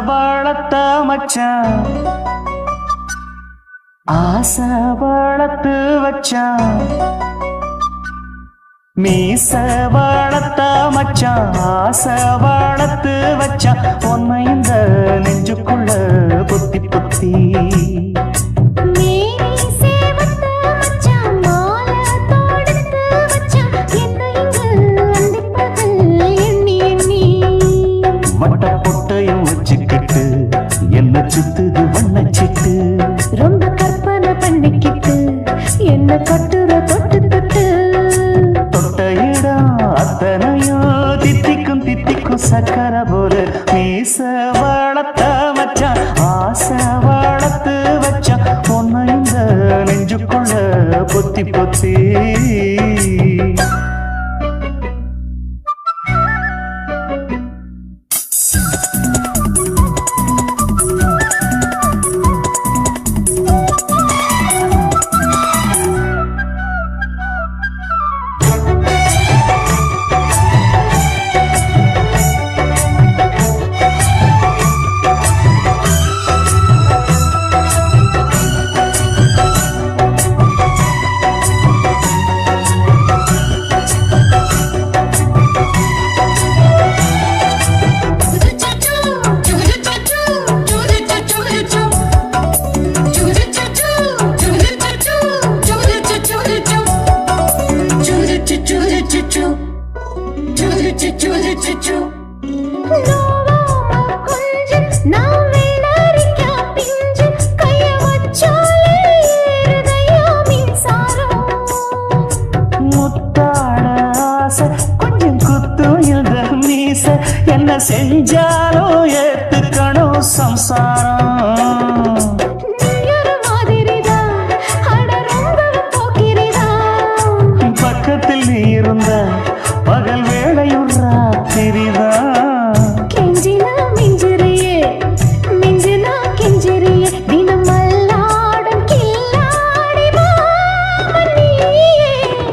வளர்த்த மச்சான் ஆசை வளர்த்து வச்சான் மீச வளர்த்த மச்சான் ஆசை வளர்த்து வச்சான் உன்னை இந்த நெஞ்சுக்குள்ள பொத்தி பொத்தி என்ன சுத்துது வண்ணச்சிட்டு ரொம்ப கற்பனை பண்ணிக்கிட்டு என்ன கட்டுற தொட்டு தொட்டு தொட்ட இடம் அத்தனையோ தித்திக்கும் தித்திக்கும் சக்கர போல மீச வளர்த்த மச்சான் ஆசை வளர்த்து வச்சான் பொண்ணு இந்த நெஞ்சுக்குள்ள பொத்தி பொத்தி கொஞ்சம் குத்து இந்த மீச என்ன செஞ்சாலும் ஏத்துக்கணும் சம்சாரம் பக்கத்தில் நீ இருந்த பகல் வேளையும் ராத்திரிதான் கெஞ்சினா மிஞ்சிரியே மிஞ்சினா கெஞ்சிரியே தினம் மல்லாடும் கில்லாடி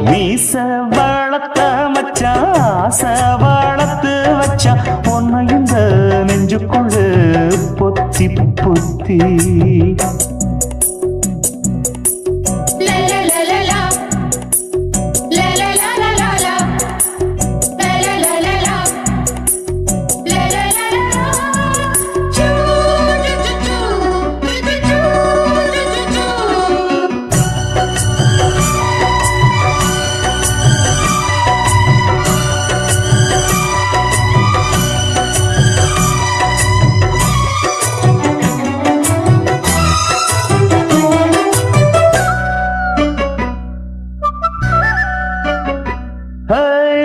மீச வளர்த்த மச்சான் ஆசை வளர்த்து வச்சான் பொண்ணு இந்த நெஞ்சுக்குள்ள பொத்தி பொத்தி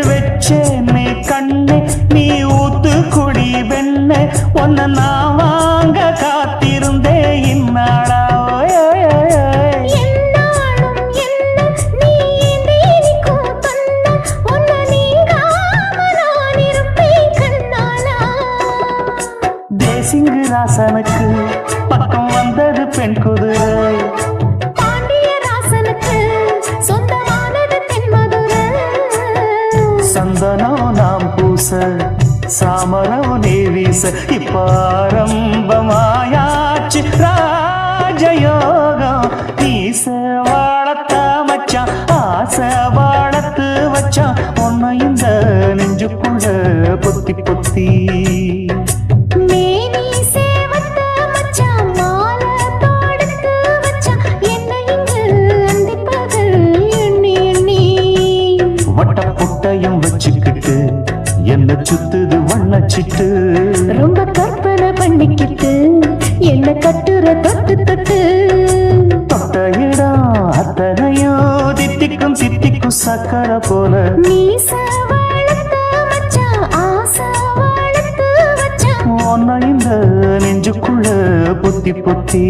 வெச்சேனே கண்ணே நீ ஊத்து குடி வெண்ணே உன்னை நான் வாங்க காத்திருந்தே இந்நாளா தேசிங்கு ராசனுக்கு பக்கம் வந்தது பெண் குதிரை சந்தனம் நாம் பூச சாமரம் நீ வீச இப்ப ஆரம்பமாயாச்சு ராஜயோகம் ஈச வளர்த்த மச்சான் ஆசை வளர்த்து வச்சான் உன்னை இந்த நெஞ்சுக்குள்ள பொத்தி பொத்தி வச்சுக்கிட்டு என்ன சுத்துது வண்ணச்சிட்டு ரொம்ப கற்பனை பண்ணிக்கிட்டு என்ன கட்டுற தொட்டு தொட்டு தொட்ட இடம் அத்தனையோ தித்திக்கும் தித்திக்கும் சக்கர போல மீச வளர்த்த மச்சான் ஆசை வளர்த்து வச்சான் உன்னை இந்த நெஞ்சுக்குள்ள பொத்தி பொத்தி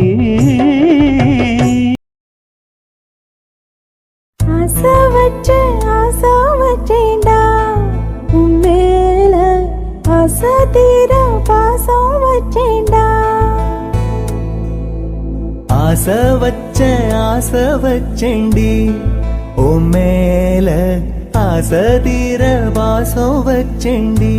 வச்சு ஆசை வச்சேண்டா உன் மேல ஆசை தீர பாசம் வச்சேண்டா ஆசை வச்சேண்டி உன் மேல ஆசை தீர பாசம் வச்சேண்டி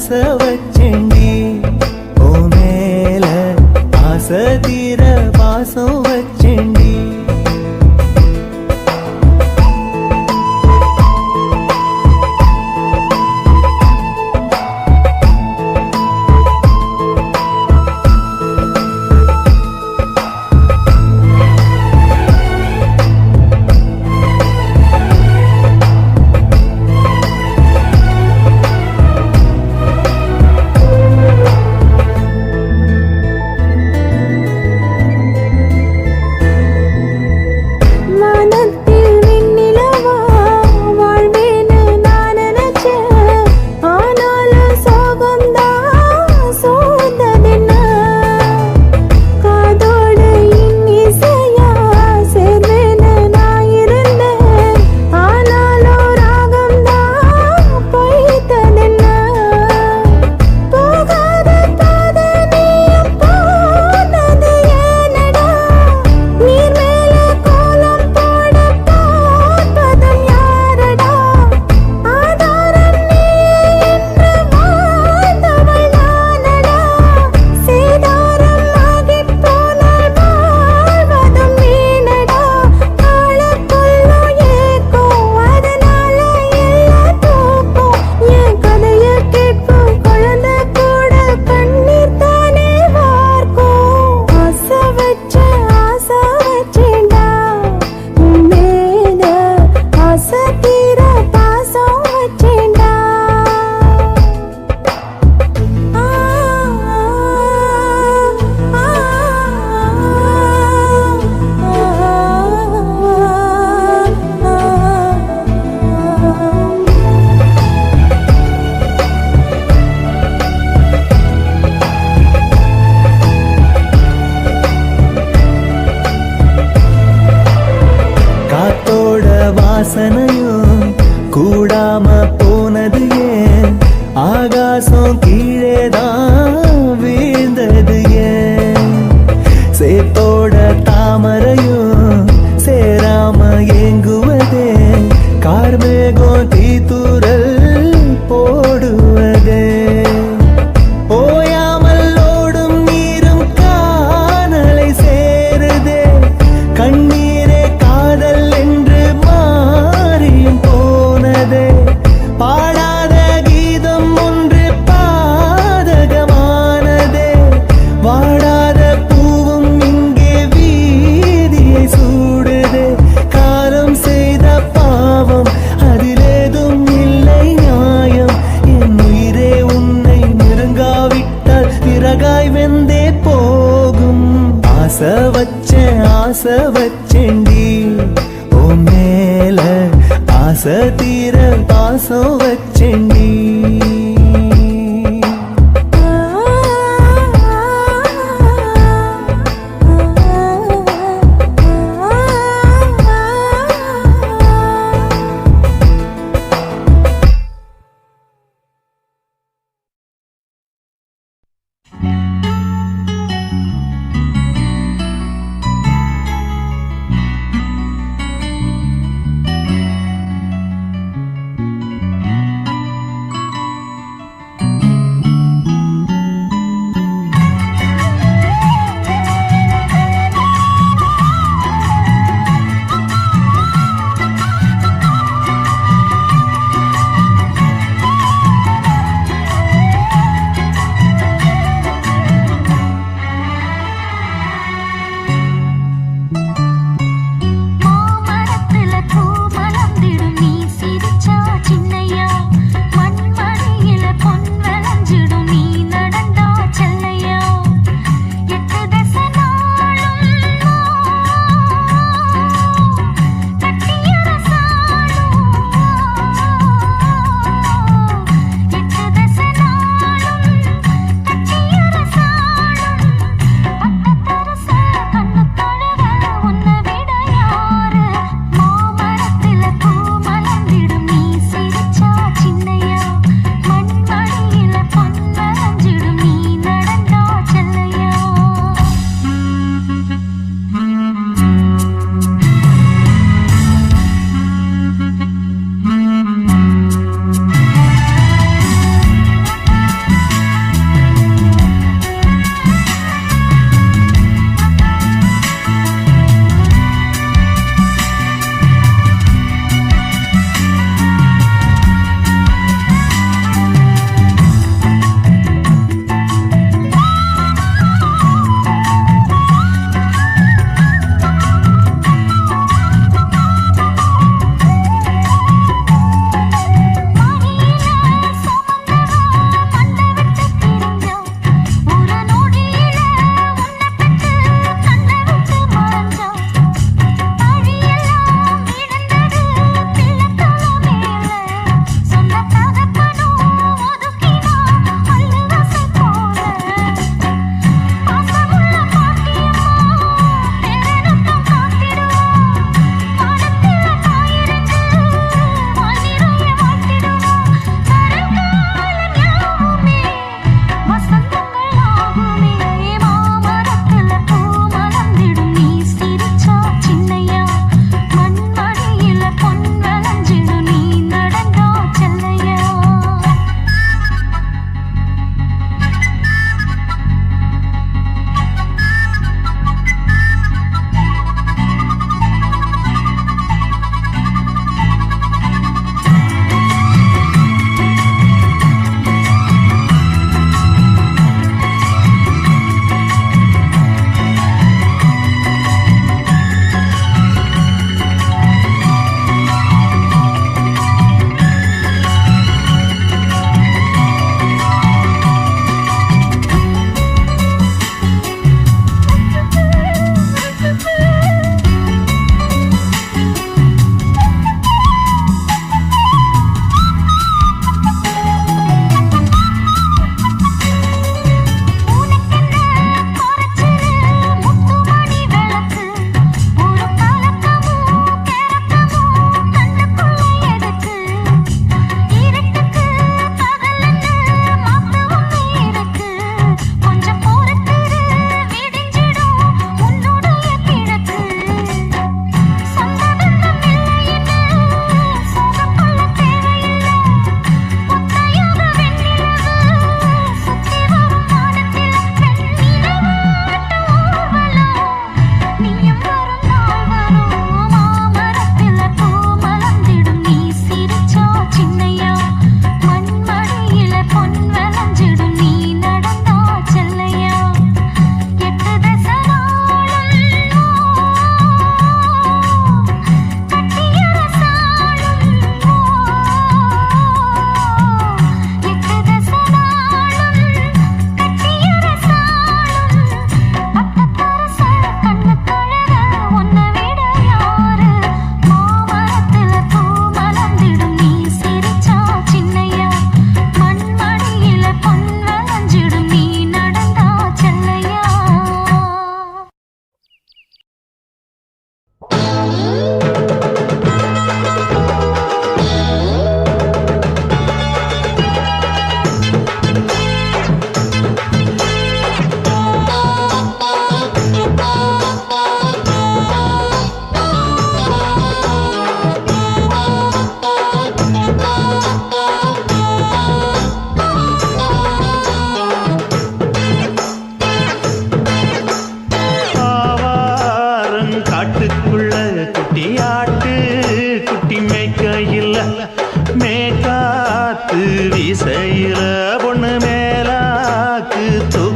ஆசை வச்சேண்டி உன் மேல ஆசை தீர பாசம் வச்சேண்டி வாசனையும் கூடாம போனது ஏன் ஆகாசம் கீழேதான் வீழ்ந்தது ஏன் சேத்தோட தாமரையும் சேராம ஏங்குவதே கார்மேகம் தீத்துரல் போடுவதே ஓயாமல் ஓடும் நீரும் காணலை சேருதே கண்ணீரே காதல் என்று மாறியும் போனதே பாடாத கீதம் ஒன்று பாதகமானதே வாடாத பூவும் இங்கே வீதியை சூடுதே காலம் செய்த பாவம் அதிலேதும் இல்லை நியாயம் என் உயிரே உன்னை நெருங்காவிட்டால் பிறகாய் வெந்தே போகும் ஆசை வச்சேண்டி உன் மேல ஆசை தீர பாசம் வச்சேண்டி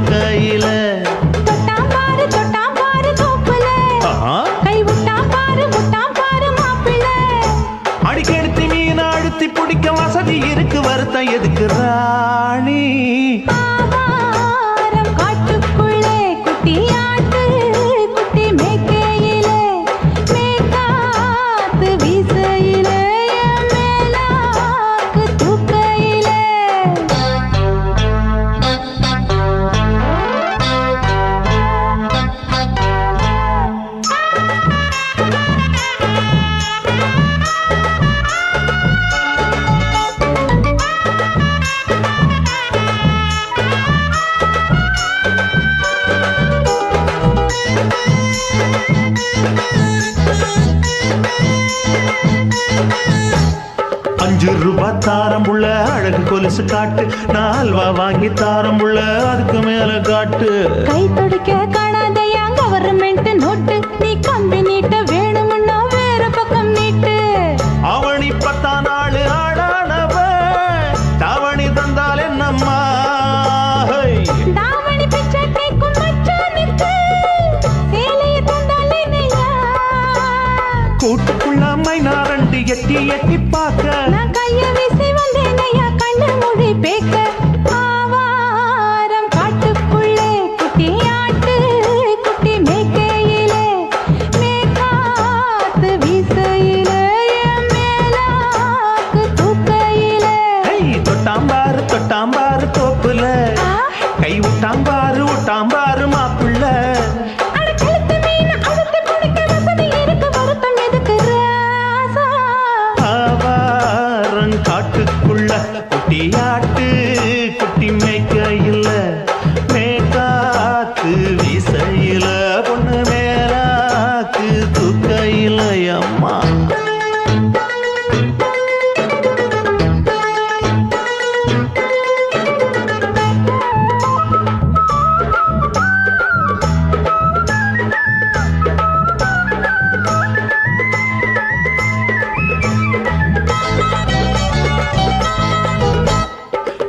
தூக்கையில தொட்டாம் பாரு தோப்புல கை விட்டாம் பாரு மாப்பிள்ளை அடிக்கெடுத்து மீன் அழுத்தி பிடிக்க வசதி இருக்கு வருத்தம் எதுக்கு ராணி ஆவாரம் காட்டுக்குள்ளே குட்டியாட்டு குட்டி மேய்க்கையிலே மேய்காத்து வீசையிலே மேலாக்கு தூக்கையிலே ₹5 தாரம் புள்ள அழகு கொலுசு காட்டு நான் அல்வா வாங்கி தாரம் புள்ள அதுக்கு மேல காட்டு கை துடிக்க காணாதையா கவர்மெண்ட் நோட்டு நீ கம்பி நீட்ட வேணும்னா வேற பக்கம் நீட்டு அவனி 10 நாள் ஆடானவ தாவணி தந்தால் என்னம்மா தாவணி பிச்சை கேக்கும் மச்சானுக்கு சேலைய தந்தால் என்னையா கூட்டுக்குள்ள மைனா ரெண்டு எட்டி எட்டி பார்க்க நான் கைய வீசி வந்தேனையா கண்ணு மொழி பேக்க ஆவாரம் காட்டுக்குள்ளே குட்டியாட்டு குட்டி மேய்க்கையிலே மேய்காத்து வீசையிலே மேலாக்கு தூக்கையிலே தொட்டாம்பாரு தோப்புல கை விட்டாம்பாரு மாப்பிள்ள அட கழுத்து மீன் அழுத்து பிடிக்க வசதி இருக்கு வருத்தம் எதுக்கு ராசா ஆவாரம் காட்டுக்குள்ள குட்டியாட்டு குட்டி மேய்க்கையில மேய்காத்து வீசையில பொண்ணு மேலாக்கு தூக்கையில அம்மா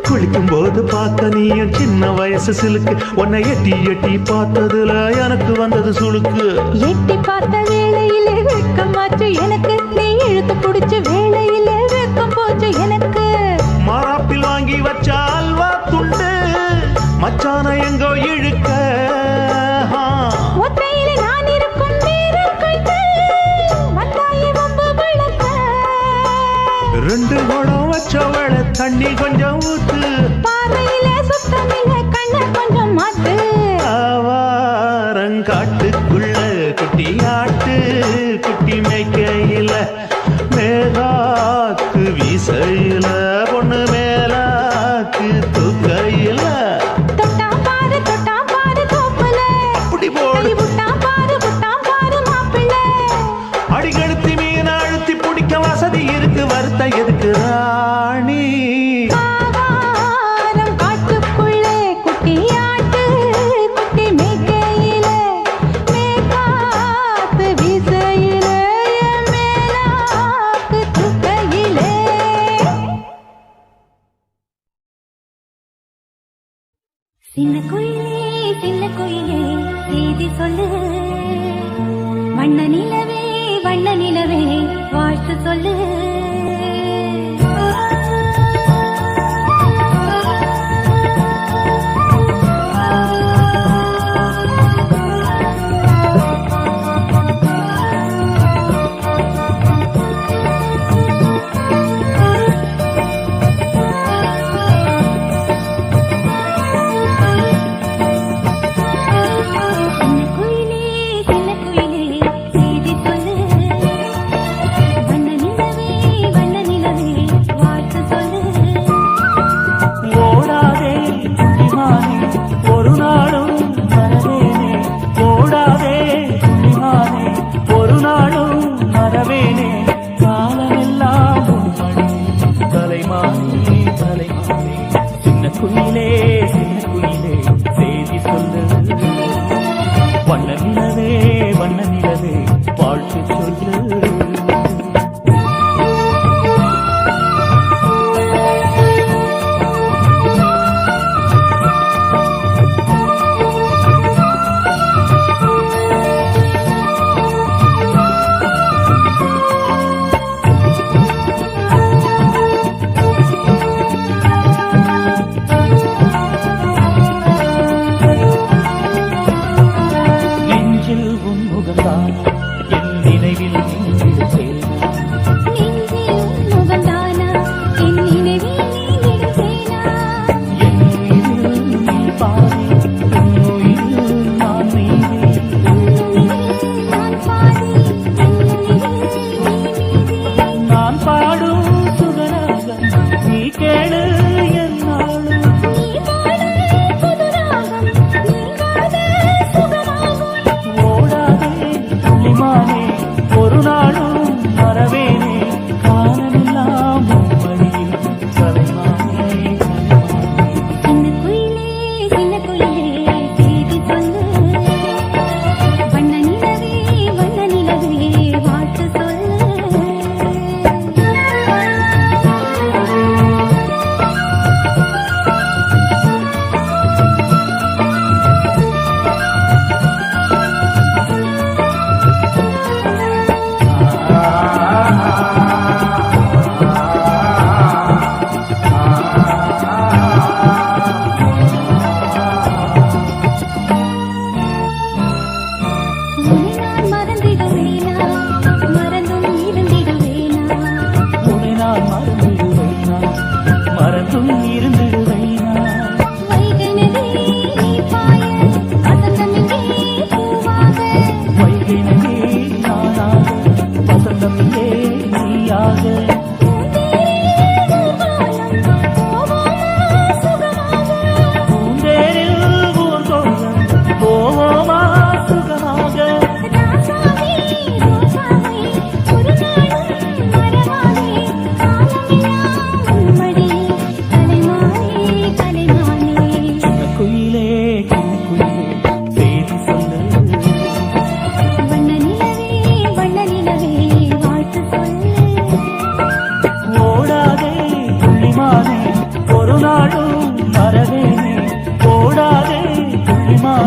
குளிக்கும் போது பார்த்த நீயும் சின்ன வயசு சிலுக்கு உன்னை எட்டி எட்டி பார்த்ததுல எனக்கு வந்தது சுளுக்கு எட்டி பார்த்த வேளையிலே வெட்கமாச்சு எனக்கு நீ இழுத்து பிடிச்ச வேளையிலே வெட்கம் போச்சு எனக்கு மாறாப்பில் வாங்கி வச்ச அல்வா துண்டு மச்சான எங்கோ இழுக்க ஒத்தையிலே நான் இருக்கும் நேரம் கண்டு வந்தாயே வம்பு விளக்க 2 குடம் வச்சவள தண்ணி கொஞ்சம் ஊத்து பார்வையிலே சுத்தமில்லை கண்ண கொஞ்சம் மாத்து ஆவாரங்காட்டுக்குள்ள குட்டியாட்டு குட்டி மேய்க்கையில மேலாக்கு வீசையில பொண்ணு மேலாக்கு தூக்கையில தொட்டாம் பாரு தோப்புல அப்படி போடு கை விட்டாம் பாரு மாப்பிள்ளை அடிக்கடுத்தி மீன் அழுத்தி பிடிக்க வசதி இருக்கு வருத்தம் எதுக்கு ராணி ஆவாரம் காட்டுக்குள்ளே குட்டியாட்டு குட்டி மேய்க்கையிலே மேய்காத்து வீசையிலே மேலாக்கு தூக்கையிலே சின்ன குயிலே செய்தி சொல்லு வண்ண நிலவே வாழ்த்து சொல்லு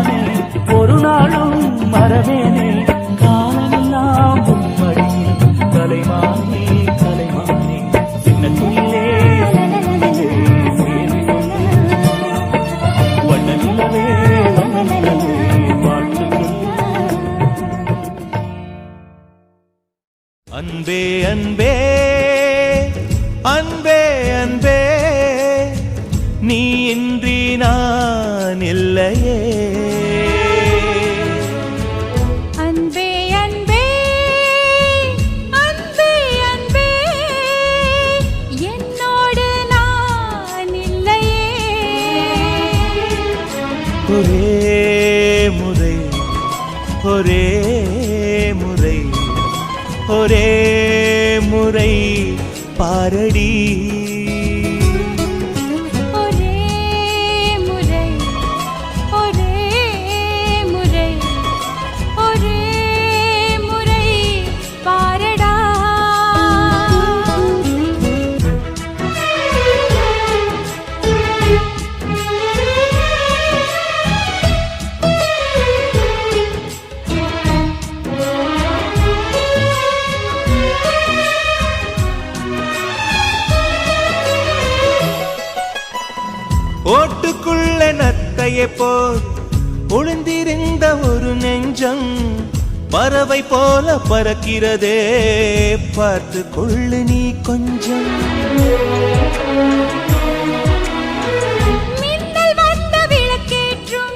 நானே ஒரு நாளும் மறவேனே காலமெல்லாம் உம்மடியில் கலைமானே கலைமானே சின்ன துயிலே வண்ண நிலவே வண்ண நிலவே வாழ்த்துக்கள் அன்பே அன்பே அன்பே அன்பே நீ இன்றி நான் இல்லையே அன்பே அன்பே அன்பே அன்பே என்னோடு நான் இல்லையே ஒரே முறை ஒரே முறை ஒரே முறை பாரடி ஒரே முறை ஒரே முறை ஒரே முறை பாரடா ஓட்டுக்குள்ள நத்தையை போல் ஒளிந்திருந்த ஒரு நெஞ்சம் பறவை போல பறக்கிறதே பார்த்து கொள்ளு நீ கொஞ்சம் மின்னல் வந்த விளக்கேற்றும்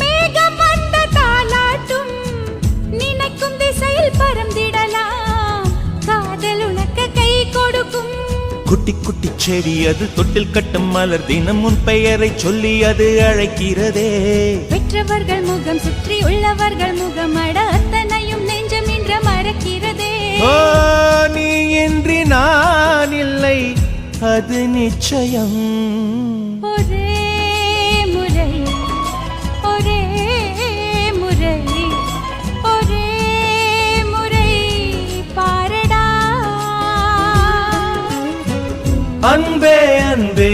மேகம் வந்த தாலாட்டும் நினைக்கும் திசையில் பறந்திடலாம் காதல் உனக்கு கை கொடுக்கும் குட்டி குட்டி செடி அது தொட்டில் கட்டும் மலர் தினம் உன் பெயரை சொல்லி அது அழைக்கிறதே பெற்றவர்கள் முகம் சுற்றி உள்ளவர்கள் முகம் அட அத்தனையும் நெஞ்சம் நின்ற மறக்கிறதே ஓ நீ இன்றி நான் இல்லை அது நிச்சயம் ஒரே முறை ஒரே முறை ஒரே முறை பாரடா அன்பே அன்பே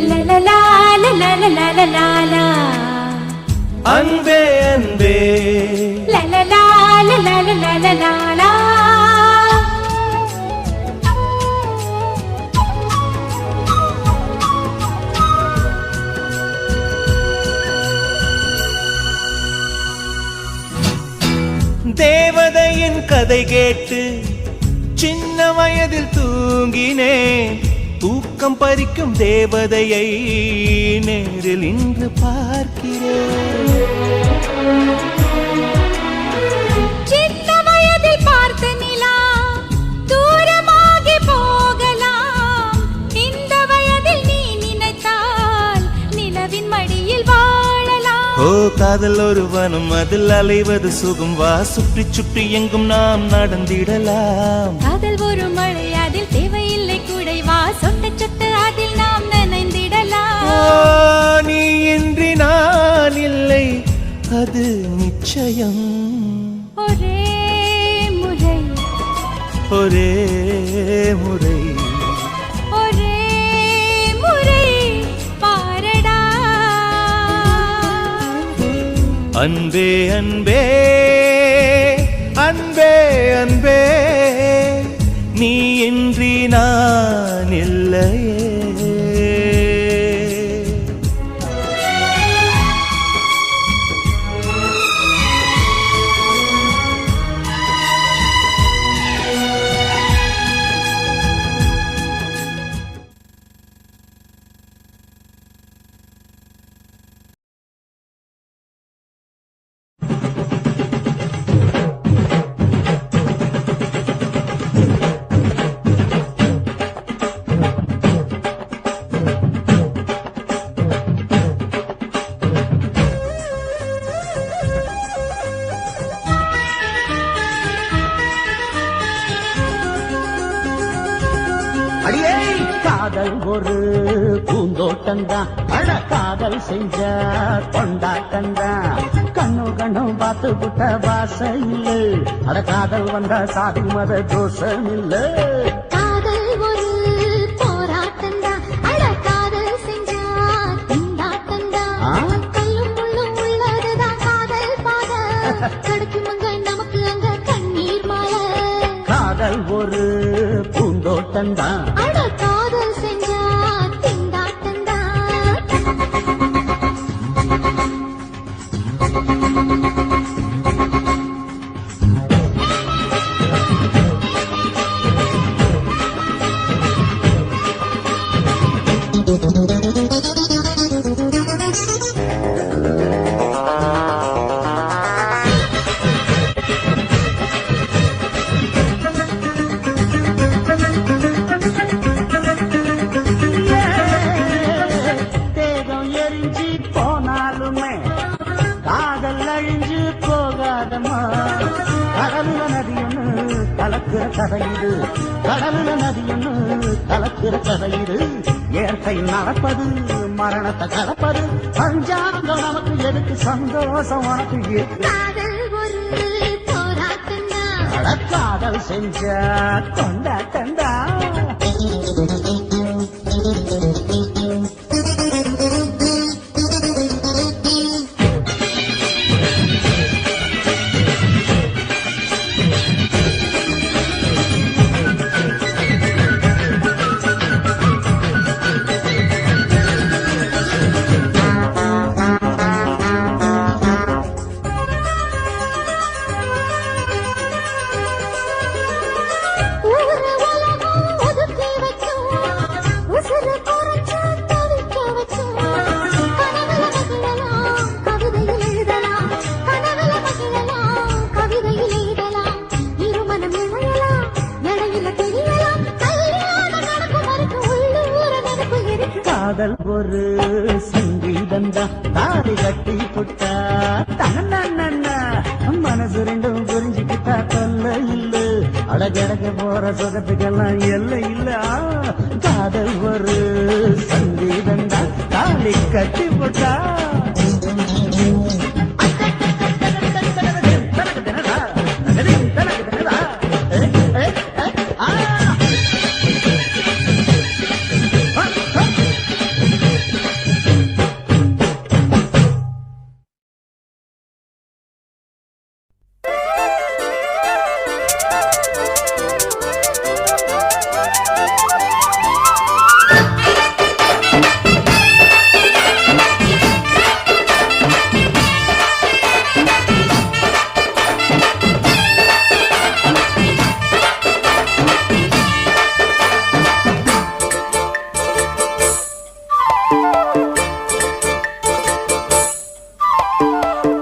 லலலா லலலா லலலா அன்பே அன்பே லலலா லலலா லலலா தேவதையின் கதை கேட்டு சின்ன வயதில் தூங்கினேன் தூக்கம் பறிக்கும் தேவதையை நேரில் இன்று பார்க்கிறேன் சின்ன வயதில் பார்த்த நிலா தூரமாகி போகலாம் இந்த வயதில் நீ நினைத்தால் நிலவின் மடியில் வாழலாம் ஓ காதல் ஒரு வனம் அதில் அலைவது சுகம் வா சுற்றி சுற்றி எங்கும் நாம் நடந்திடலாம் காதல் ஒரு மழை அதில் தேவையில்லை குடை வா சொட்ட சொட்ட அதில் நாம் நனைந்திடலாம் ஓ, நீ இன்றி நான் இல்லை அது நிச்சயம் ஒரே முறை ஒரே முறை ஒரே முறை பாரடா அன்பே அன்பே அன்பே அன்பே நீ இன்றி நான் இல்லையே அடியே காதல் ஒரு பூந்தோட்டம்தான் அட காதல் செஞ்ச கொண்டாட்டம்தான் கண்ணு கண்ணும் பார்த்து புட்ட வாசம் இல்லை அட காதல் வந்தா சாதி மத தோஷம் இல்லை காதல் ஒரு போராட்டம்தான் அட காதல் செஞ்சா திண்டாட்டம்தான் கல்லும் முள்ளும் உள்ள கிடைக்குமங்க நமக்கு அங்க கண்ணீர் மாலை. காதல் ஒரு பூந்தோட்டம்தான். அட காதல் செஞ்சா திண்டாட்டம்தான். தேகம் எரிஞ்சு போனாலுமே காதல் அழிஞ்சு போகாதம்மா. கடலுல நதியொன்னு கலக்கிற கதையுது, கடலுல நதியொன்னு கலக்கிற கதையுது. இயற்கை நடப்பது மரணத்தை கலப்பது. பஞ்சாங்கம் நமக்கு எதுக்கு, சந்தோஷம் உனக்கு எதுக்கு? காதல் ஒரு போராட்டம்தான். அட காதல் செஞ்ச கொண்டாட்டந்தா. ஊரு உலகம் ஒதுக்கி வைக்கும். உசுரு குறைச்சு தவிக்க வைக்கும். கனவுல மகிழலாம், கவிதையில் எழுதலாம். கனவுல மகிழலாம், கவிதையில் எழுதலாம். இருமனம் இணையலாம், இடையில தெரியலாம். கல்யாணம் நடக்கும் வரைக்கும் உள்ளூர நினைப்பு இருக்கு. காதல் ஒரு சங்கீதந்தா. தாலி கட்டி புட்டா தன்னா மனசு ரெண்டும் புரிஞ்சுக்கிட்டா தொல்ல இல்ல. அடகடக போற சுகத்துக்கெல்லாம் எல்லை இல்ல. காதல் ஒரு சங்கீதந்தா. தாலி கட்டி புட்டா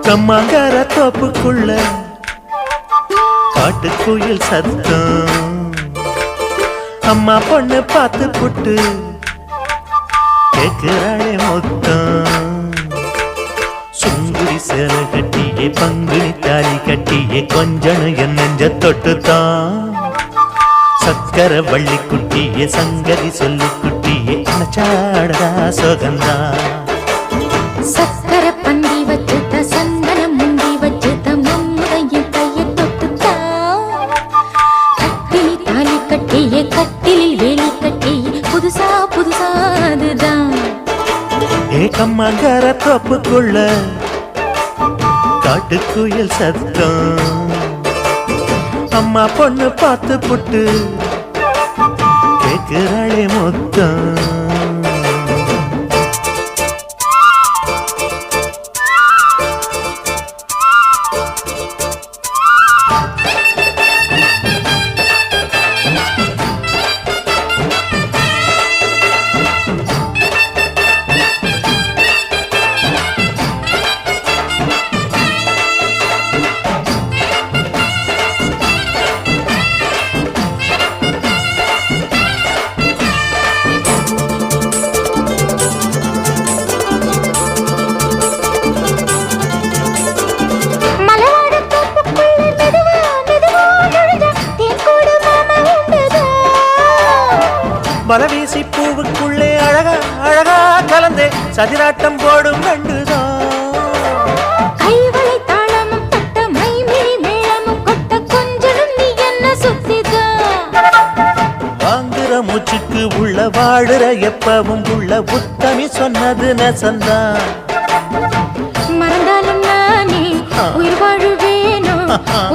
கம்மாங்கார தோப்புக்குள்ள காட்டுக்குயில் சத்தம். அம்மா பொண்ணு பார்த்து புட்டு கேக்குறாளே மொத்தம். சுங்குடி சேலை கட்டியே பங்குனி தாலி கட்டியே கொஞ்சணும் என் நெஞ்ச தொட்டுத்தான். சக்கர வள்ளி குட்டியே சங்கதி சொல்லு குட்டியே அனச்சாடதா சோகந்தான். சக்கர பந்தி வச்சுட்ட சந்தனம் முந்தி வச்சுட்ட மம்முதையும் கையை தொட்டுத்தா. கட்டிலி தாலி கட்டியே கட்டிலில் வேலி கட்டியே புதுசா புதுசா அதுதான். ஏகம்மாங்கார தோப்புக்குள்ள காட்டுக்குயில் சத்தம். அம்மா பொண்ணு பார்த்து புட்டு கேக்குறாளே மொத்தம். பலவீசி பூவுக்குள்ளே அழகா அழகா கலந்தே சதிராட்டம் போடும் ரெண்டுதான். கைவளை தாளமும் தட்ட மைமிழி மேளமும் கொட்ட கொஞ்சனும் நீ என்ன சுத்திதான். வாங்குற மூச்சுக்கு உள்ள வாடுற எப்பவும் உள்ள புத்தமி சொன்னது நெசந்தான். மறந்தாலும் நானே உயிர் வாழுவே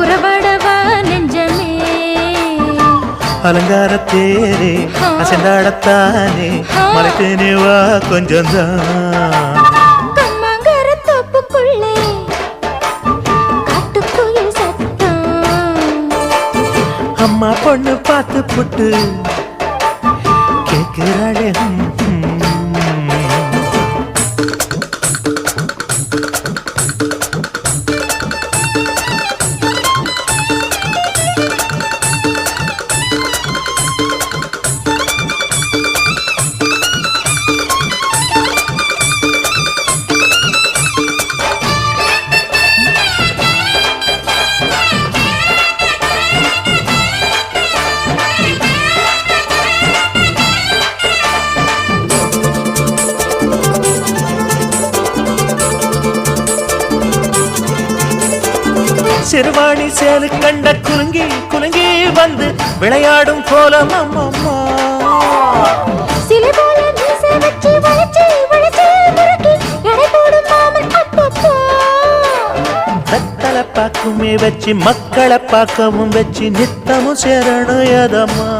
உறவாடவா நெஞ்சமே அலங்கார தேரே அசைந்தாடத்தானே மறைத்தேனே வா கொஞ்சம் தான் கம்மாங்கர தோப்புக்குள்ளே காட்டுக்குயில் சத்தம் அம்மா பொண்ணு பார்த்து புட்டு கேட்கிறாளே சிறுவாணி சேலு கண்ட குலுங்கி குலுங்கி வந்து விளையாடும் கோலம் அம்மம்மா சிலை போல மீசை வச்சு வளைச்சு வளைச்சு முறுக்கி எடை போடும் மாமன் அப்பப்பா வெத்தலை பாக்குமே வச்சு மக்களை பார்க்கவும் வச்சு நித்தமும் சேரணும் எதம்மா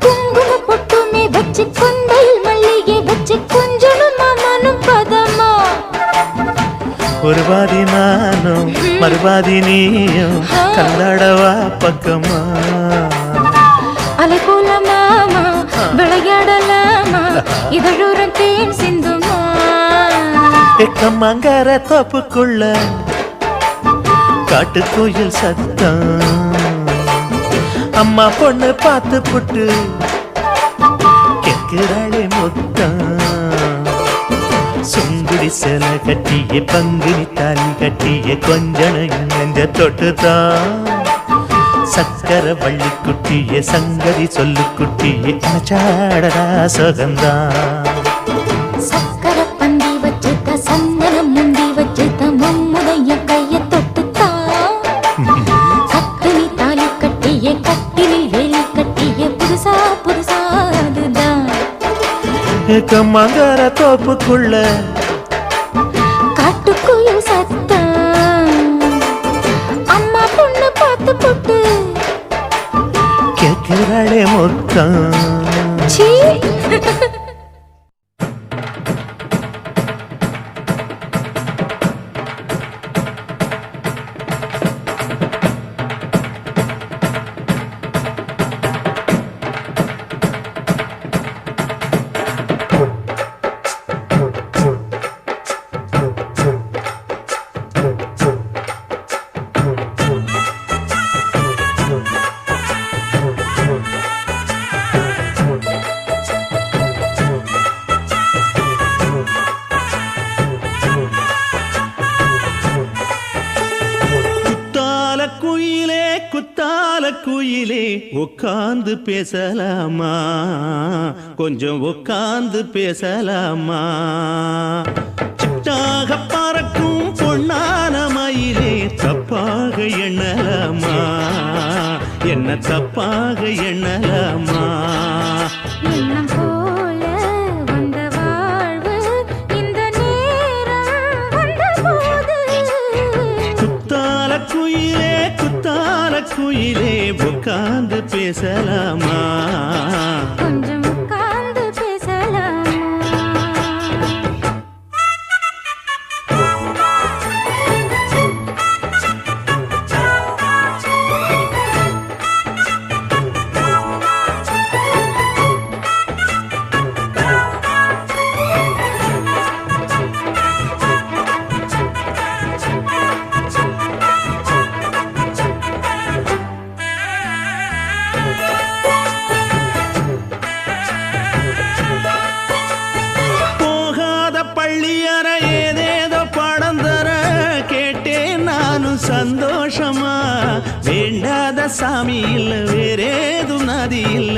குங்கும பொட்டுமே வச்சு கொண்டையில் மல்லிகை வச்சு கொஞ்சனும் மாமனும் பதமா ஒரு பாதி நானும் மறுபாதி நீயும் கல்லாடவா பக்கமா அலை போல மாமா விளையாடலாமா இதழூரம் தேன் சிந்துமா எக்கம்மாங்கர தோப்புக்குள்ள காட்டுக்குயில் சத்தம் அம்மா பொண்ணு பார்த்து புட்டு கேட்கிறாளே மொத்தம் சுங்குடி சேல கட்டிய பங்குனி தாலி கட்டிய கொஞ்சனையும் நெஞ்ச தொட்டுதான் சக்கர வள்ளி குட்டிய சங்கதி சொல்லு குட்டிய அச்சாடடா சுகந்தான் சக்கர பந்தி வச்சுட்ட சந்தனம் முந்தி வச்சுட்ட மம்முடைய கைய தொட்டுத்தான் கத்தினி தாலி கட்டிய கட்டிலில் வேலி கட்டிய புதுசா புதுசா அதுதான் கம்மாங்கர தோப்புக்குள்ள காட்டுக்குயில் சத்தம் அம்மா பொண்ணு பார்த்து போட்டு கேட்கிறாளே மொத்தம் சீ குயிலே உட்கார்ந்து பேசலாமா கொஞ்சம் உட்கார்ந்து பேசலாமா சிட்டாக பறக்கும் பொன்னான மயிலே தப்பாக எண்ணலாமா என்ன தப்பாக எண்ணலாமா எண்ணம் போல வந்த வாழ்வு இந்த நேரம் வந்தபோது குத்தால குயிலே உட்கார்ந்து பேசலாமா கொஞ்சம் உட்கார்ந்து பேசலாமா சந்தோஷமா வேண்டாத சாமி இல்ல வேறேதும் நதி இல்ல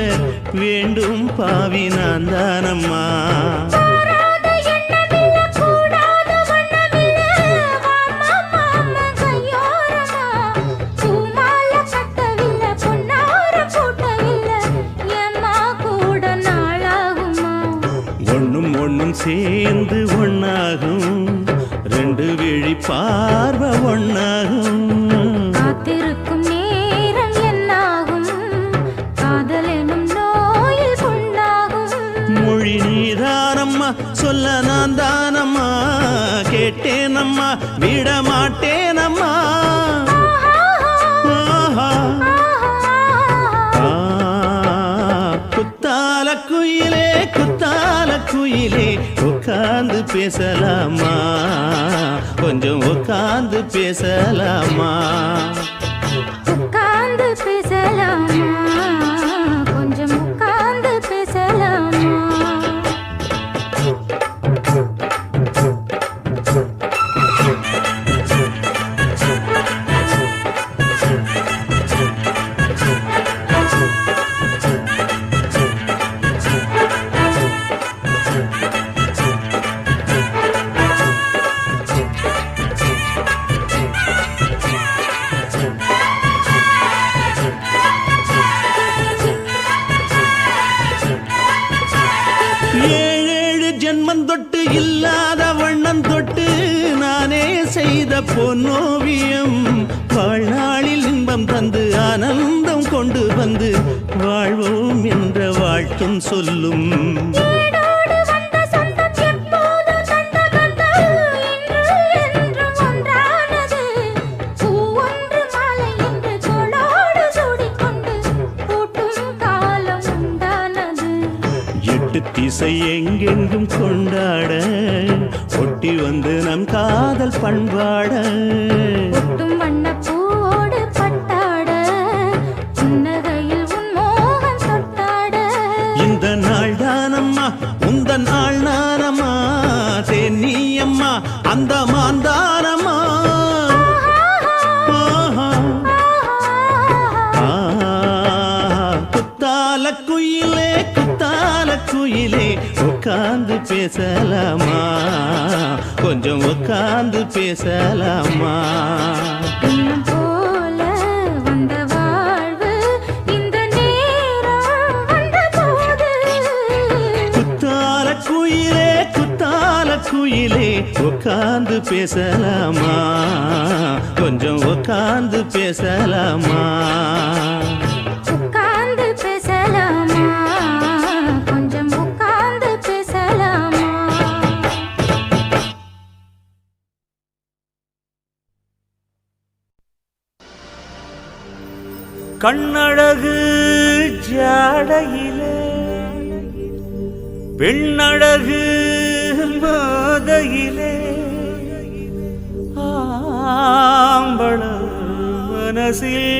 வேண்டும் பாவி நான் தானம்மா ஒண்ணும் ஒண்ணும் சேர்ந்து ஒண்ணாகும் ரெண்டு விழி பார்வை ஒண்ணாகும் விட மாட்டேனம்மா. ஆஹா. குத்தால குயிலே குத்தால குயிலே உட்கார்ந்து பேசலாமா, கொஞ்சம் உட்கார்ந்து பேசலாமா. உட்கார்ந்து பேசலாமா, கொஞ்சம் உட்கார்ந்து பேசலாமா. ஏழேழு ஜென்மம் தொட்டு இல்லாத வண்ணம் தொட்டு நானே செய்த பொன்னோவியம், வாழ்நாளில் இன்பம் தந்து ஆனந்தம் கொண்டு வந்து வாழ்வோம் என்ற வாழ்த்தும் சொல்லும். ஏடோடு வந்த சொந்தம் எப்போது தந்த பந்தம் இன்று என்றும் ஒன்றானது. பூ ஒன்று மாலை என்று தோளோடு சூடிக்கொண்டு பூட்டும் காலம் உண்டானது. எட்டு திசை எங்கெங்கும் கொண்டாட ஒட்டி வந்து நம் காதல் பண்பாட, ஒட்டும் வண்ணப் பூவோடு பட்டாட புன்னகையில் உன் மோகம் தொட்டாட. இந்த நாள் தானம்மா உந்த நாள் நானம்மா, தேனியம்மா அந்த மாந்தானம்மா. குத்தால குயிலே குத்தால குயிலே உட்கார்ந்து பேசலாமா, கொஞ்சம் உட்கார்ந்து பேசலாமா. இன்னும் போல வந்த வாழ்வு இந்த நேரம் வந்தபோது. குத்தால குயிலே குத்தால குயிலே உட்கார்ந்து பேசலாமா, கொஞ்சம் உட்கார்ந்து பேசலாமா. உட்கார்ந்து பேசலாமா, கொஞ்சம் உட்கார்ந்து பேசலாமா. கண்ணழகு ஜாடையிலே பெண்ணழகு மாதையிலே ஆம்பள மனசில்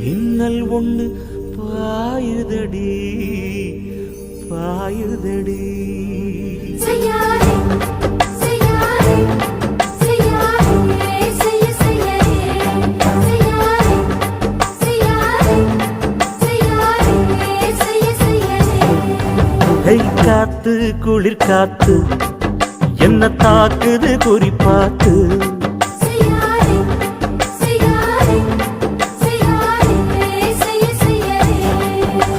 மின்னல் ஒண்ணு பாயுதடி பாயுதடி. செய்யாதே செய்யாதே செய்யாதே செய்ய செய்யாதே செய்யாதே செய்யாதே செய்யாதே செய்ய செய்யாதே. காத்து குளிர் காத்து என்ன தாக்குது குறிப்பாத்து, செய்யாதே செய்யாதே செய்யாதே செய்ய செய்யாதே.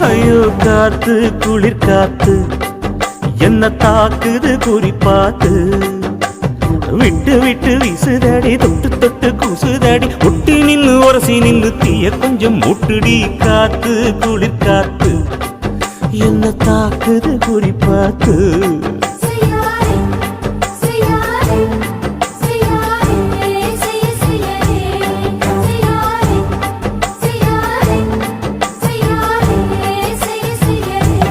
ஐயோ காத்து குளிர் காத்து என்ன தாக்குது குறிப்பாத்து, விட்டு விட்டு வீசுதடி தொட்டு தொட்டு கூசுதடி, ஒட்டி நின்னு உரசி நின்னு தீய கொஞ்சம் முட்டுடி. காத்து குளிர் காத்து என்ன தாக்குது குறிப்பாத்து. செய்யாதே செய்யாதே செய்யாதே செய்ய செய்யாதே செய்யாதே செய்யாதே செய்யாதே செய்ய செய்யாதே.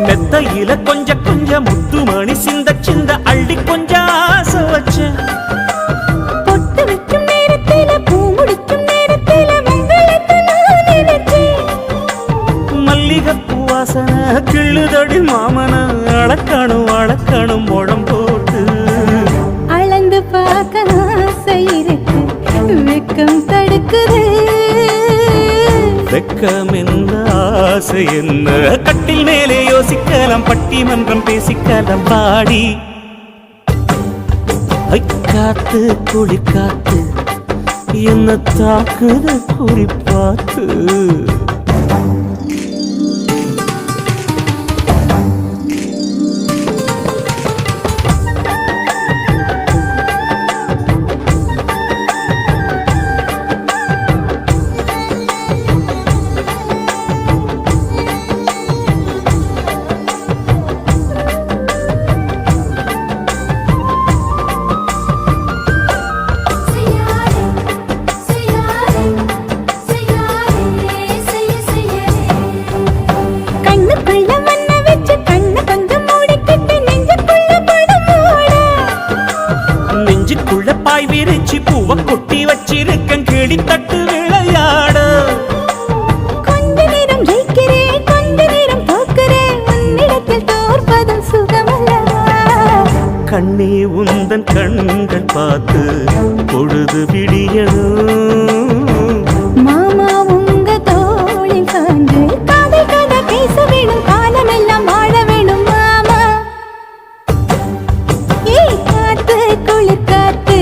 மெத்தையில கொஞ்ச கொஞ்ச முத்துமணி சிந்த சிந்த அள்ளி கொஞ்சம் ஆசை வச்ச, பொட்டு வைக்கும் நேரத்தில பூ முடிக்கும் நேரத்தில உங்களுக்கு நான் நினைச்சேன். மல்லிகைப்பூ வாசனை கிள்ளுதடி மாமன அளக்கணும் அளக்கணும் முழம் போட்டு. அளந்து பார்க்க ஆசை இருக்கு, வெக்கம் தடுக்குது. வெக்கம் என்ன ஆசை என்ன, கட்டில் மேலே யோசிக்கலாம் பட்டிமன்றம் பேசிக்கலாம் பாடி. காத்து குளிர் காத்து என்ன தாக்குது குறிப்பாத்து நெஞ்சுக்குள்ள பாய் விரிச்சு பூவ கொட்டி வச்சிருக்கேன் கேடி தட்டு விளையாட கொஞ்ச நேரம் ஜெயிக்கிறேன் கொஞ்ச நேரம் தோக்கிறேன் உன்னிடத்தில் தோற்பதும் சுகமல்லவா கண்ணே உந்தன் கண்கள் பார்த்து பொழுது விடியணும் மாமா உங்க தோளில் சார்ந்து காதல் கதை பேச வேணும் காலமெல்லாம் வாழ வேணும் மாமா ஏய் காத்து குளிர் காத்து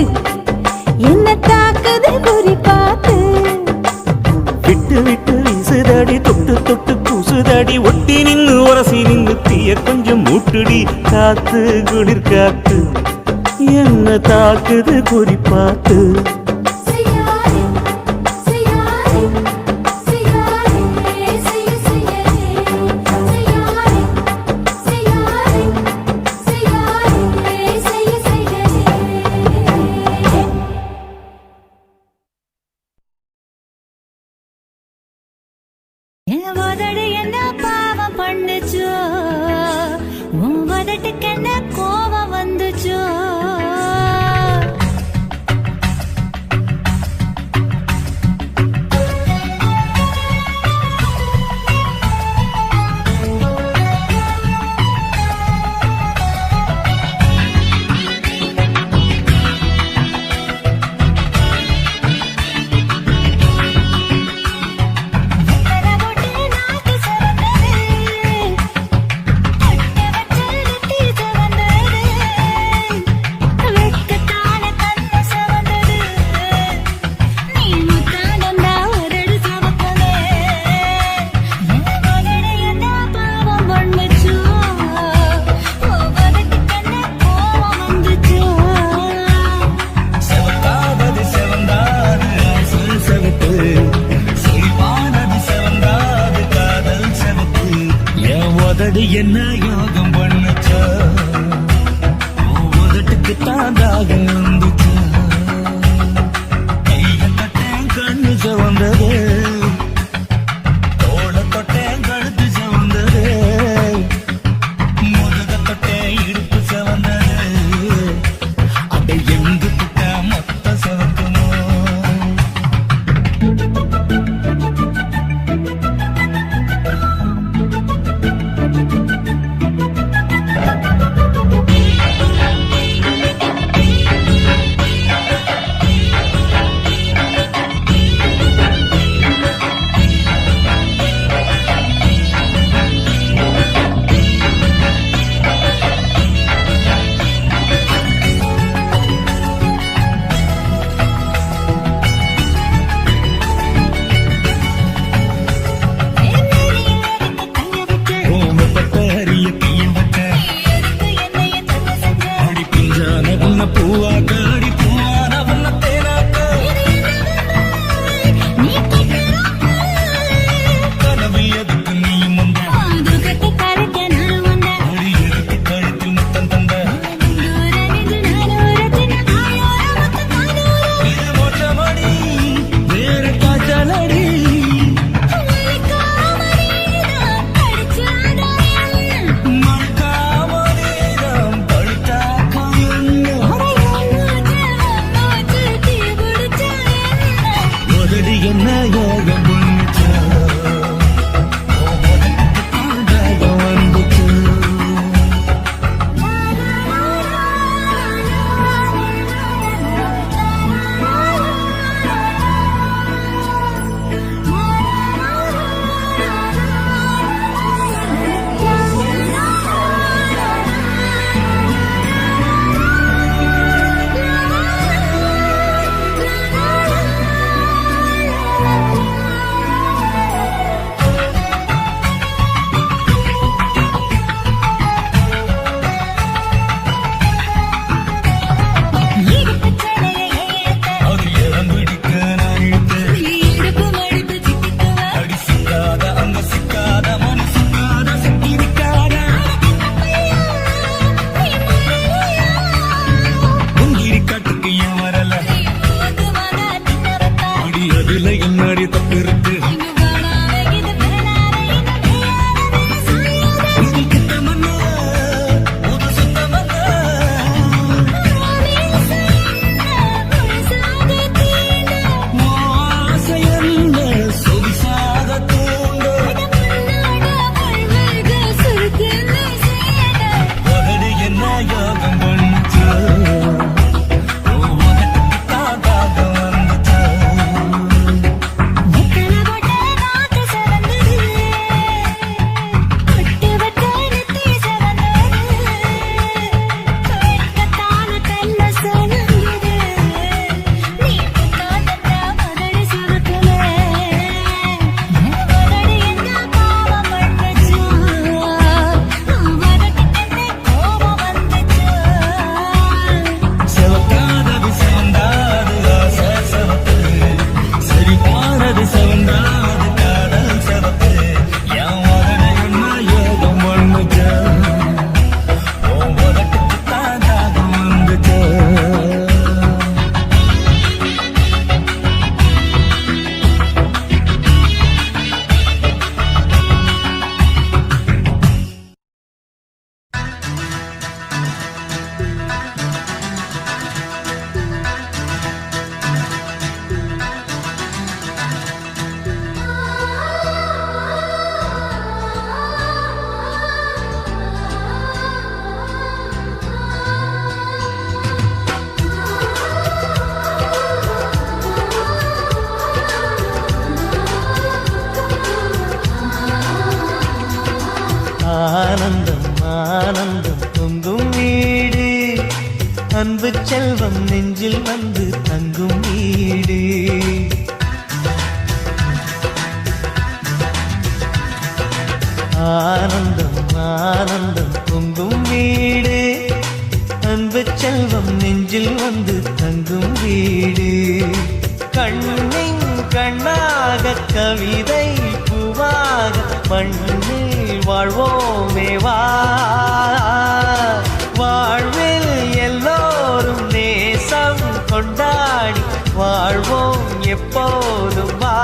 என்ன தாக்குது குறி பார்த்து விட்டு விட்டு வீசுதடி தொட்டு தொட்டு பூசுதடி ஒட்டி நின்னு உரசி நின்னு தீய கொஞ்சம் மூட்டுடி காத்து குளிர் காத்து என்ன தாக்குது குறி பார்த்து என்ன பாவம் பண்ணுச்சோ உன் வதட்டுக்கு என்ன கோவம் வந்துச்சோ என்ன யோகம் பண்ணுச்சோ உதட்டுக்கு தாண்டாக வந்துச்சோ கைய தொட்டேன் கண்ணு சவந்தது தோள தொட்டேன் கழுத்து சவந்தது முதுக தொட்டேன் இடுப்பு சவந்தது அதை எங்கு தொட்ட மொத்த சவக்குமோ அதுல என்னடி தப்பு இருக்கு ஆனந்தம் ஆனந்தம் பொங்கும் வீடு அன்பு செல்வம் நெஞ்சில் வந்து தங்கும் வீடு ஆனந்தம் ஆனந்தம் பொங்கும் வீடு அன்பு செல்வம் நெஞ்சில் வந்து தங்கும் வீடு கண்ணின் கண்ணாக கவிதை பூவாக மண்ணில் வாழ்வோமே வா வாழ்வில் எல்லோரும் நேசம் கொண்டாடி வாழ்வோம் எப்போதும் வா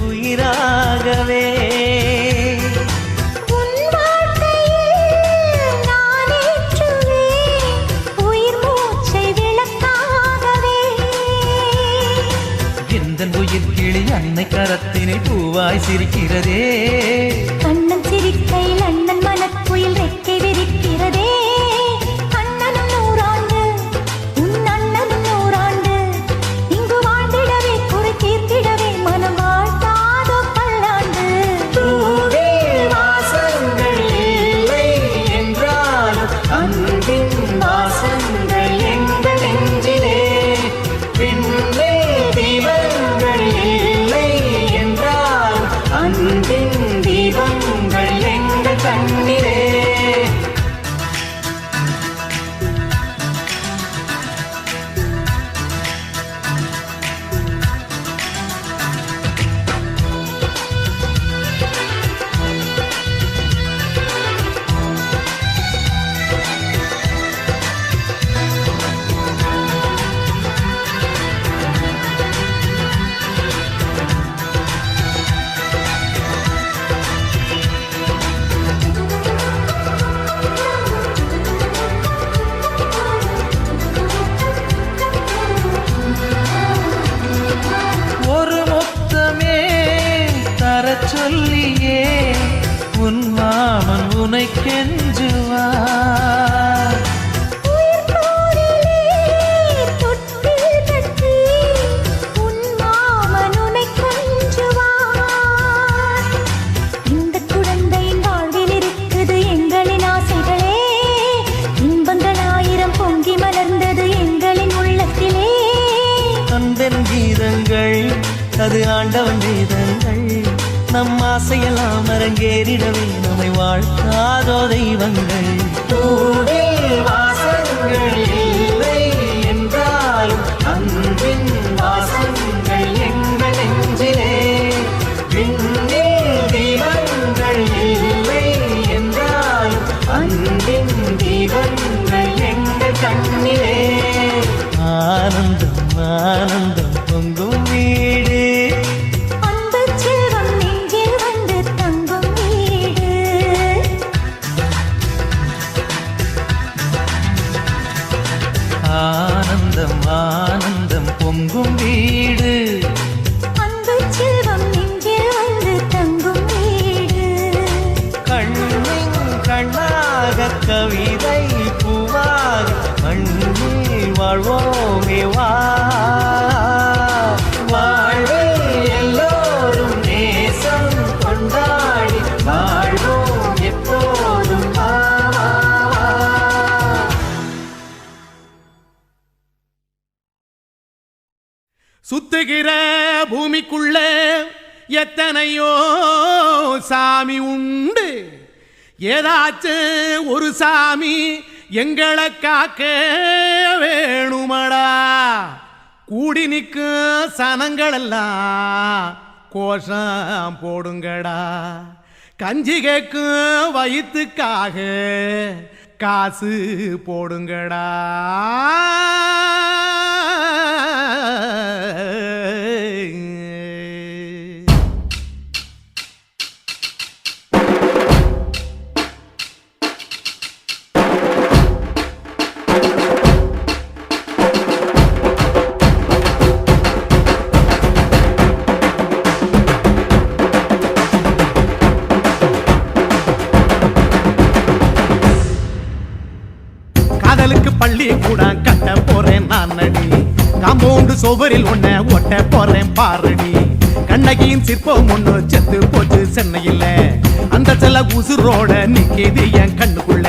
உயிராகவே உன் வாழ்க்கையில் நான் ஏற்றுவேன் உயிர் மூச்சை விளக்காகவே எந்தன் உயிர் கிளி அன்னை கரத்தினை பூவாய் சிரிக்கிறதே அண்ணன் சிரிக்கையில் அண்ணன் மனக்குயில் ரெக்கை விரிக்கிறதே அண்ணனும் நூறாண்டு உன் அண்ணனும் நூறாண்டு இங்கு வாழ்ந்திடவே குறை தீர்த்திடவே மனம் வாழ்த்தாதோ பல்லாண்டு பூவில் வாசங்கள் இல்லை என்றாலும் அன்பின் வாசங்கள் எங்கள் நெஞ்சிலே பின்னே தீபங்கள் இல்லை என்றால் அன்பின் தீபங்கள் ஆசையெல்லாம் அரங்கேறிடவே நம்மை வாழ்த்தாதோ தெய்வங்கள். பூவில் வாசங்கள் இல்லை என்றாலும் அன்பின் வாசங்கள் எங்கள் நெஞ்சிலே. விண்ணில் தீபங்கள் இல்லை என்றாலும் அன்பின் தீபங்கள் எங்கள் கண்ணிலே. ஆனந்தம் ஆனந்தம் பொங்கும் வீடு, அன்பு செல்வம் நெஞ்சில் வந்து தங்கும் வீடு. ஆனந்தம் ஆனந்தம் பொங்கும் வீடு, அன்பு செல்வம் நெஞ்சில் வந்து தங்கும் வீடு. கண்ணின் கண்ணாக கவிதை பூவாக மண்ணில் வாழ்வோமே வா. வாழ்வில் எல்லோரும் நேசம் கொண்டாடி வாழ்வோம் எப்போதும் வா. சுத்துகிற பூமிக்குள்ள எத்தனையோ சாமி உண்டு. ஏதாச்சும் ஒரு சாமி எங்களை காக்க வேணுமடா. கூடி நிற்கும் சனங்களெல்லாம் கோஷம் போடுங்கடா. கஞ்சி கேட்கும் வயிற்றுக்காக காசு போடுங்கடா. காதலுக்கு பள்ளி கூட கட்ட போறேன் நான் அடி. காம்பவுண்டு சோவரில் ஒன்ன ஒட்ட போறேன் பாரடி. கண்ணகியின் சிற்பம் ஒண்ணு செத்து போச்சு சென்னையில. அந்த செல்ல உசுரோட நிக்கிது என் கண்ணுக்குள்ள.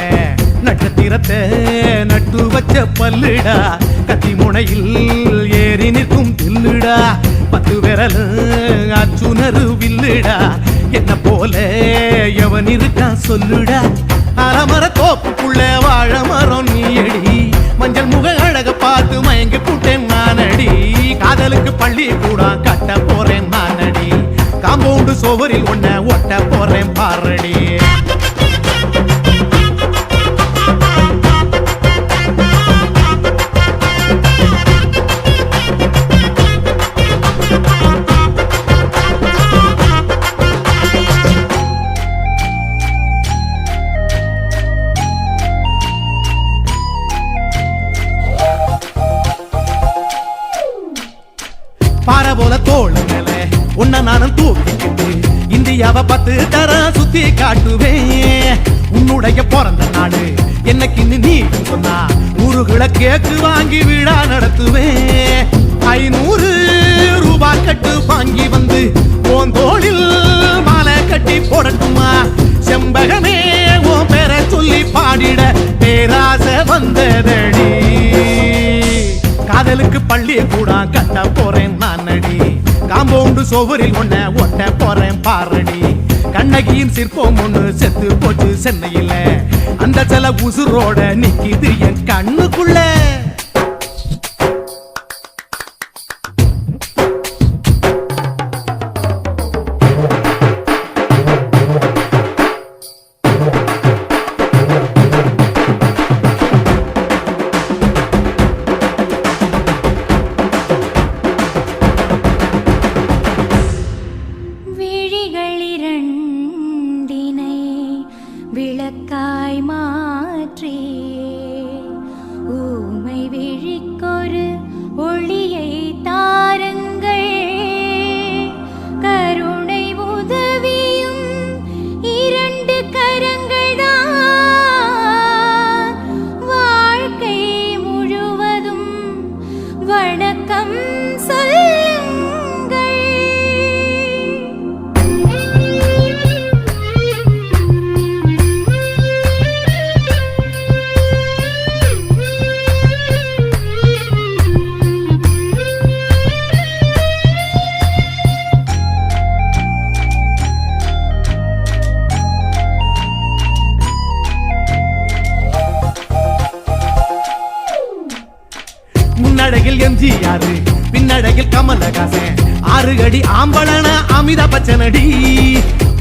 நட்சத்திரத்தை நட்டு வச்ச பல்லுடா, கத்தி முனையில் ஏறி நிற்கும் தில்லுடா. 10 விரல் அச்சுணரு வில்லுடா. என்ன போல எவன் இருக்கான் சொல்லுடா. அலமர தோப்புக்குள்ள வாழ மரம் நீயடி. மஞ்சள் முக அழக பார்த்து மயங்கி புட்டேன் நானடி. காதலுக்கு பள்ளி கூட கட்ட போறேன் நானடி. காம்பவுண்டு சோவரில் ஒன்ன ஒட்ட போறேன் பாரடி. பாறை போல தோள் மேல உன்ன நானும் தூக்கிக்கிட்டு இந்தியாவை 10 தரம் சுத்தி காட்டுவேன். உன்னுடைய பிறந்த நாடு என்னைக்கு நீ சொன்னா 100 கிலோ கேக்கு வாங்கி விழா நடத்துவேன். 500 ரூபாய் கட்டு வாங்கி வந்து உன் தோளில் மாலை கட்டி போடட்டுமா. செம்பகமே உன் பேரை சொல்லி பாடிட பேராசை வந்ததடி. காதலுக்கு பள்ளி கூட கட்ட போறேன் நானடி. காம்பவுண்டு சோவரில் ஒன்ன ஒட்ட போறேன் பாரடி. கண்ணகியின் சிற்பம் ஒண்ணு செத்து போச்சு சென்னையில. அந்த சில உசுரோட நிக்கிது என் கண்ணுக்குள்ள. விளக்காய் மாற்றி ஊமை விழிக்கொரு ஒளியை தாருங்கள். கருணை உதவியும் 2 கரங்கள் தான். வாழ்க்கை முழுவதும் வணக்கம் சொல்லுங்கள். முன்னழகில் எம்ஜிஆர் பின்னழகில் கமலஹாசன் 6 அடி ஆம்பளன அமிதாப் பச்சனடி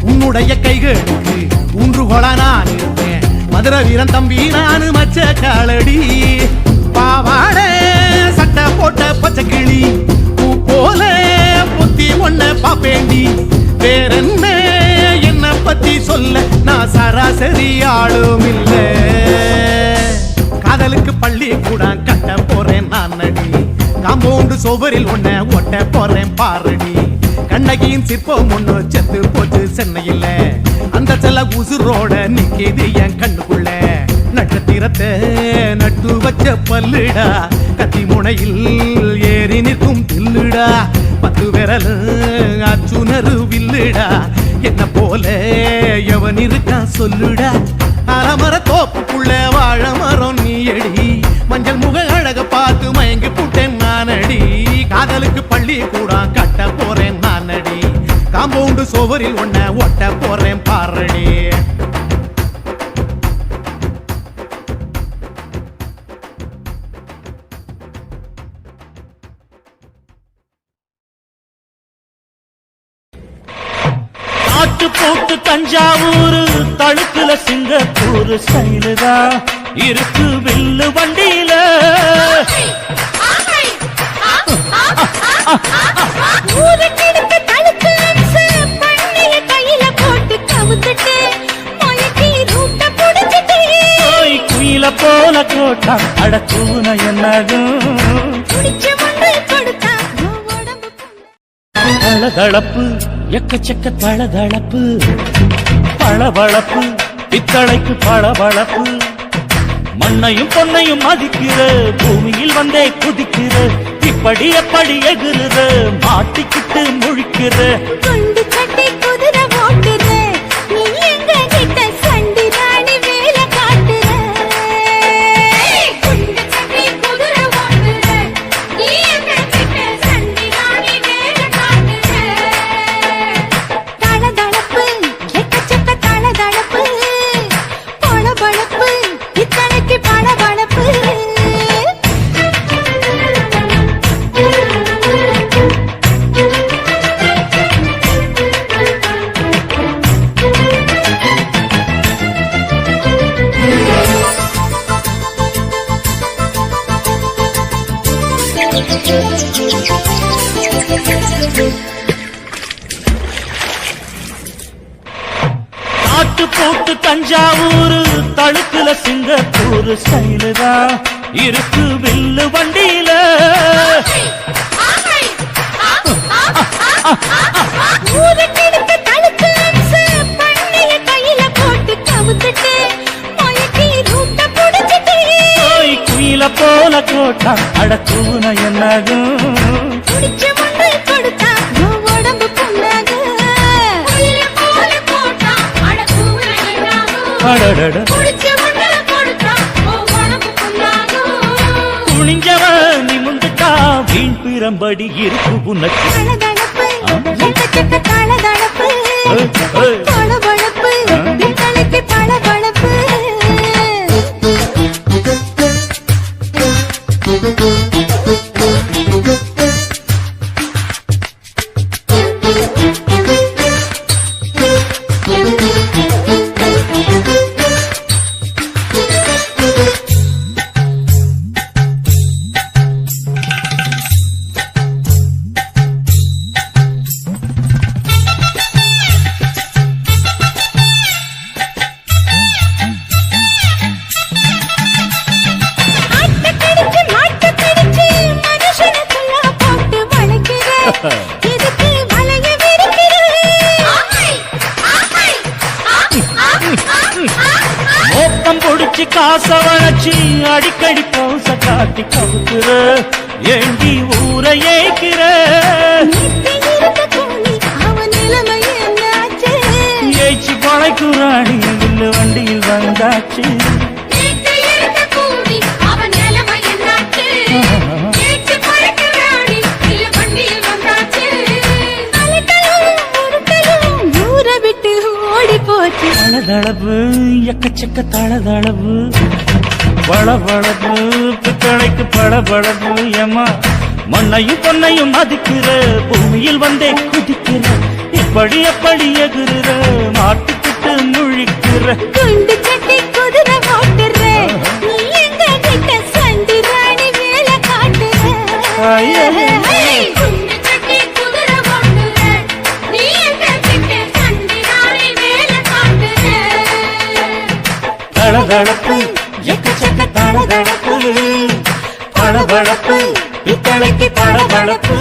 உன்னுடைய கைகளுக்கு ஊன்றுகோலா நான் இருப்பேன் மதுரை வீரன் தம்பி நானு மச்ச காலடி பாவாடை சட்டை போட்ட பச்சை கிளி பூ போல புத்தி ஒன்ன பாப்பேண்டி வேறென்ன என்ன பத்தி சொல்ல நான் சராசரி ஆளும் இல்ல காதலுக்கு பள்ளி கூட கட்ட போறேன் நான் நடி காம்பவுண்டு சுவரில் ஒன்ன ஒட்ட போறேன் பாரடி கண்ணகியின் சிற்பம் ஒண்ணு செத்து போச்சு சென்னையில அந்த செல்ல உசுரோட நிக்கிது என் கண்ணுக்குள்ள நட்சத்திரத்தை நட்டு வச்ச பல்லுடா கத்தி முனையில் ஏறி நிற்கும் தில்லுடா 10 விரல் அச்சுணரு வில்லுடா என்ன போல எவன் இருக்கா சொல்லுடா அறமர தோப்புக்குள்ள வாழ மரம் நீ அடி மஞ்சள் முக அழக பார்த்து மயங்கி புட்டேன் நானடி காதலுக்கு பள்ளி கூட கட்ட போறேன் நானடி காம்பவுண்டு சுவரில் ஒன்ன ஒட்ட போறேன் பாரடி ஆட்டு போட்டு தஞ்சாவூர் தழுக்குல சிங்கப்பூர் ஸ்டைலுதா இருக்கு வில்லு வண்டியில ஊருக்கெடுத்த தடுப்பு அம்சு பண்ணிய கையில போட்டு கவுத்துட்டு மயக்கி ரூட்ட புடிச்சிட்டு குயில போல கோட்டா அடக்கூன என்னாகும் குடிச்ச மண்ணை கொடுத்தா உடம்பு தளதளப்பு எக்கச்சக்க தளதளப்பு பளபளப்பு பித்தளைக்கு பளபளப்பு மண்ணையும் பொன்னையும் மதிக்கிற பூமியில் வந்தே குதிக்கிற இப்படி எப்படி எகுறுற மாட்டிக்கிட்டு முழிக்கிற குண்டு சட்டை குதிரை ஓட்டுற நீ எங்க கிட்ட சண்டி ராணி வேலை காட்டுற குண்டு சட்டை குதிரை ஓட்டுற நீ எங்க கிட்ட சண்டி ராணி வேலை காட்டுற தளதளப்பு எக்கச்சக்க தளதளப்பு பளபளப்பு இத்தனைக்கு பளபளப்பு ஆட்டு போட்டு தஞ்சாவூர் தழுக்குல சிங்கப்பூர் ஸ்டைலுதா இருக்கு வில்லு வண்டியில ஊருக்கெடுத்த தடுப்பு அம்சு பண்ணிய கையில போட்டு கவுத்துட்டு மயக்கி ரூட்ட புடிச்சிட்டு குயில போல கோட்டா அடக்கூன என்னாகும் குடிச்ச மண்ணை கொடுத்தா உடம்பு புண்ணாகும் குயில போல போட்டா அடக்கூன என்னாகும் அடடட குடிச்ச மண்ணை கொடுத்தா உடம்பு புண்ணாகும் துணிஞ்சவ நிமுந்துட்டா வீண் பிறம்படி இருக்கு உனக்கு தளதளப்பு எக்கச்சக்க தளதளப்பு பளபளப்பு இத்தனைக்கு பளபளப்பு இதுக்கு வளைய மோப்பம் பொடிச்சு காச வளைச்சு அடிக்கடி பௌச காட்டி கவுக்குற ஏண்டி ஊரை ஏய்க்கிற அவன் நிலைமை என்னாச்சு ஏய்ச்சி பழைக்குறாடி இல்ல வண்டியில் வந்தாச்சு அவன் நிலைமை என்னாச்சு ஊரை விட்டு ஓடி போச்சு தளதளவு எக்கச்சக்க தளதளவு வளவளவு பித்த பித்தளைக்கு பளபளப்பு ஏமா மண்ணையும் பொன்னையும் மதிக்கிற பூமியில் வந்தே குதிக்கிற இப்படி எப்படி எகுற மாட்டுக்கிட்டு முழிக்கிற குண்டு சட்டி குதிரை ஓட்டுற நீ எங்க கிட்ட சண்டி ராணி வேலை காட்டுற ஐயே. குண்டு சட்டி குதிரை ஓட்டுற நீ எங்க கிட்ட சண்டி ராணி வேலை காட்டுற தளதளப்பு எக்கச்சக்க தளதளப்பு பளபளப்பு பித்தளைக்கு பளபளப்பு